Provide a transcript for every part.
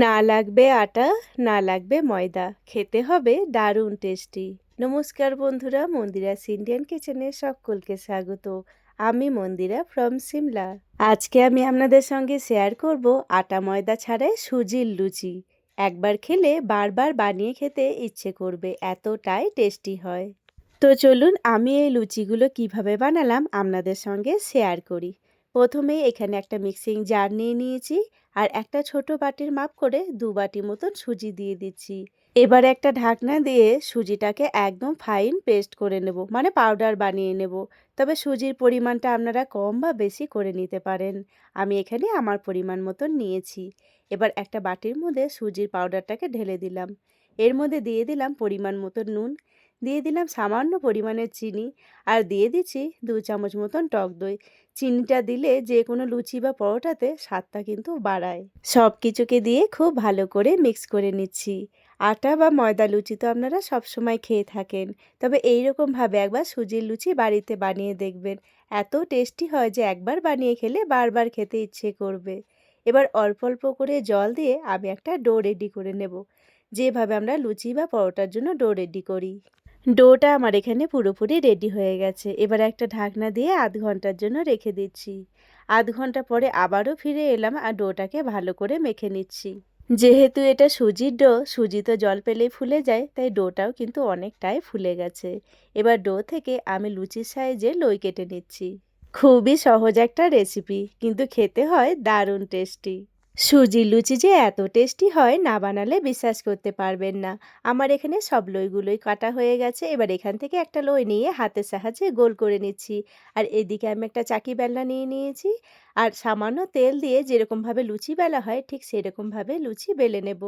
না লাগবে আটা, না লাগবে ময়দা। খেতে হবে দারুণ টেস্টি। নমস্কার বন্ধুরা, মন্দিরাস ইন্ডিয়ান কিচেনে সকলকে স্বাগত। আমি মন্দিরা ফ্রম সিমলা। আজকে আমি আপনাদের সঙ্গে শেয়ার করব আটা ময়দা ছাড়াই সুজির লুচি। একবার খেলে বারবার বানিয়ে খেতে ইচ্ছে করবে, এতটাই টেস্টি হয়। তো চলুন আমি এই লুচিগুলো কিভাবে বানালাম আপনাদের সঙ্গে শেয়ার করি। প্রথমে এখানে একটা মিক্সিং জার নিয়ে নিয়েছি আর একটা ছোট বাটির মাপ করে 2 বাটি মতন সুজি দিয়ে দিচ্ছি। এবার একটা ঢাকনা দিয়ে সুজিটাকে একদম ফাইন পেস্ট করে নেব, মানে পাউডার বানিয়ে নেব। তবে সুজির পরিমাণটা আপনারা কম বা বেশি করে নিতে পারেন। আমি এখানে আমার পরিমাণ মতন নিয়েছি। এবার একটা বাটির মধ্যে সুজির পাউডারটাকে ঢেলে দিলাম। এর মধ্যে দিয়ে দিলাম পরিমাণ মতো নুন, দিয়ে দিলাম সামান্য পরিমাণের চিনি, আর দিয়ে দিচ্ছি 2 চামচ মতন টক দই। চিনিটা দিলে যে কোনো লুচি বা পরোটাতে স্বাদটা কিন্তু বাড়ায়। সব কিছুকে দিয়ে খুব ভালো করে মিক্স করে নিচ্ছি। আটা বা ময়দা লুচি তো আপনারা সবসময় খেয়ে থাকেন, তবে এই রকমভাবে একবার সুজির লুচি বাড়িতে বানিয়ে দেখবেন। এত টেস্টি হয় যে একবার বানিয়ে খেলে বারবার খেতে ইচ্ছে করবে। এবার অল্প অল্প করে জল দিয়ে আমি একটা ডো রেডি করে নেব, যেভাবে আমরা লুচি বা পরোটার জন্য ডো রেডি করি। ডোটা আমার এখানে পুরোপুরি রেডি হয়ে গেছে। এবার একটা ঢাকনা দিয়ে আধ ঘন্টার জন্য রেখে দিচ্ছি। আধ ঘন্টা পরে আবারও ফিরে এলাম আর ডোটাকে ভালো করে মেখে নিচ্ছি। যেহেতু এটা সুজির ডো, সুজি তো জল পেলেই ফুলে যায়, তাই ডোটাও কিন্তু অনেকটাই ফুলে গেছে। এবার ডো থেকে আমি লুচির সাইজে লই কেটে নিচ্ছি। খুবই সহজ একটা রেসিপি, কিন্তু খেতে হয় দারুণ টেস্টি। সুজির লুচি যে এত টেস্টি হয় না বানালে বিশ্বাস করতে পারবেন না। আমার এখানে সব লইগুলোই কাটা হয়ে গেছে। এবার এখান থেকে একটা লই নিয়ে হাতের সাহায্যে গোল করে নিচ্ছি। আর এদিকে আমি একটা চাকি বেলনা নিয়ে নিয়েছি। আর সামান্য তেল দিয়ে যেরকমভাবে লুচি বেলা হয় ঠিক সেরকমভাবে লুচি বেলে নেব।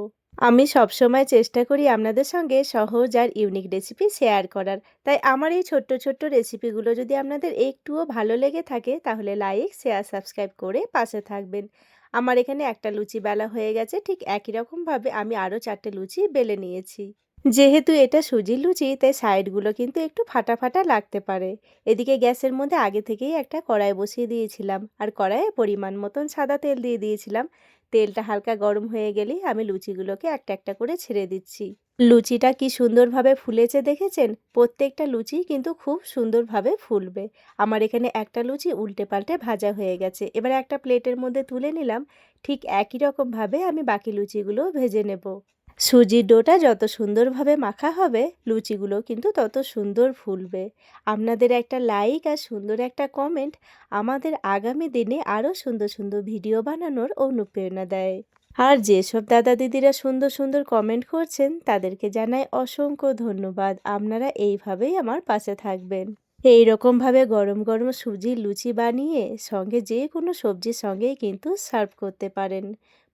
আমি সবসময় চেষ্টা করি আপনাদের সঙ্গে সহজ আর ইউনিক রেসিপি শেয়ার করার। তাই আমার এই ছোট্ট ছোট্ট রেসিপিগুলো যদি আপনাদের একটুও ভালো লেগে থাকে তাহলে লাইক, শেয়ার, সাবস্ক্রাইব করে পাশে থাকবেন। আমার এখানে একটা লুচি বেলা হয়ে গেছে, ঠিক একই রকমভাবে আমি আরও 4টে লুচি বেলে নিয়েছি। যেহেতু এটা সুজির লুচি তাই সাইডগুলো কিন্তু একটু ফাটা ফাটা লাগতে পারে। এদিকে গ্যাসের মধ্যে আগে থেকেই একটা কড়াই বসিয়ে দিয়েছিলাম আর কড়াইয়ে পরিমাণ মতন সাদা তেল দিয়ে দিয়েছিলাম। তেলটা হালকা গরম হয়ে গেলেই আমি লুচিগুলোকে একটা একটা করে ছেড়ে দিচ্ছি। লুচিটা কি সুন্দরভাবে ফুলেছে দেখেছেন? প্রত্যেকটা লুচি কিন্তু খুব সুন্দরভাবে ফুলবে। আমার এখানে একটা লুচি উল্টে পাল্টে ভাজা হয়ে গেছে। এবার একটা প্লেটের মধ্যে তুলে নিলাম। ঠিক একই রকমভাবে আমি বাকি লুচিগুলো ভেজে নেব। সুজির ডোটা যত সুন্দরভাবে মাখা হবে লুচিগুলো কিন্তু তত সুন্দর ফুলবে। আপনাদের একটা লাইক আর সুন্দর একটা কমেন্ট আমাদের আগামী দিনে আরও সুন্দর সুন্দর ভিডিও বানানোর অনুপ্রেরণা দেয়। আর যেসব দাদা দিদিরা সুন্দর সুন্দর কমেন্ট করছেন তাদেরকে জানাই অসংখ্য ধন্যবাদ। আপনারা এইভাবেই আমার পাশে থাকবেন। এই রকমভাবে গরম গরম সুজির লুচি বানিয়ে সঙ্গে যে কোনো সবজির সঙ্গেই কিন্তু সার্ভ করতে পারেন।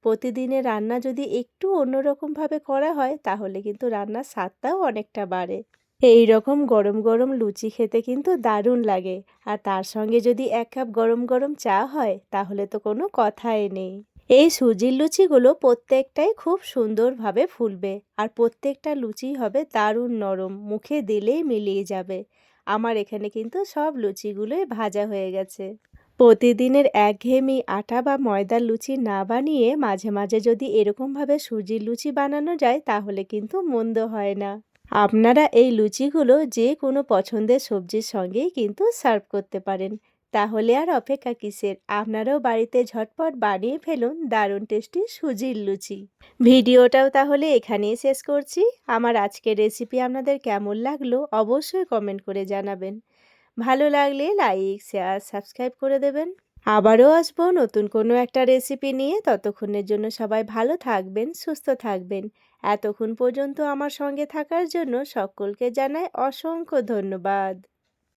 প্রতিদিনের রান্না যদি একটু অন্যরকমভাবে করা হয় তাহলে কিন্তু রান্নার স্বাদটাও অনেকটা বাড়ে। এই রকম গরম গরম লুচি খেতে কিন্তু দারুণ লাগে। আর তার সঙ্গে যদি 1 কাপ গরম গরম চা হয় তাহলে তো কোনো কথাই নেই। এই সুজির লুচিগুলো প্রত্যেকটাই খুব সুন্দরভাবে ফুলবে আর প্রত্যেকটা লুচি হবে দারুণ নরম, মুখে দিলেই মিলিয়ে যাবে। আমার এখানে কিন্তু সব লুচিগুলোই ভাজা হয়ে গেছে। প্রতিদিনের একঘেয়েমি আটা বা ময়দার লুচি না বানিয়ে মাঝে মাঝে যদি এরকমভাবে সুজির লুচি বানানো যায় তাহলে কিন্তু মন্দ হয় না। আপনারা এই লুচিগুলো যে কোনো পছন্দের সবজির সঙ্গেই কিন্তু সার্ভ করতে পারেন। তাহলে আর অপেক্ষা কিসের? আপনারাও বাড়িতে ঝটপট বানিয়ে ফেলুন দারুণ টেস্টি সুজির লুচি। ভিডিওটাও তাহলে এখানেই শেষ করছি। আমার আজকের রেসিপি আপনাদের কেমন লাগলো অবশ্যই কমেন্ট করে জানাবেন। ভালো লাগলে লাইক, শেয়ার, সাবস্ক্রাইব করে দেবেন। আবারও আসবো নতুন কোনো একটা রেসিপি নিয়ে। ততক্ষণের জন্য সবাই ভালো থাকবেন, সুস্থ থাকবেন। এতক্ষণ পর্যন্ত আমার সঙ্গে থাকার জন্য সকলকে জানাই অসংখ্য ধন্যবাদ।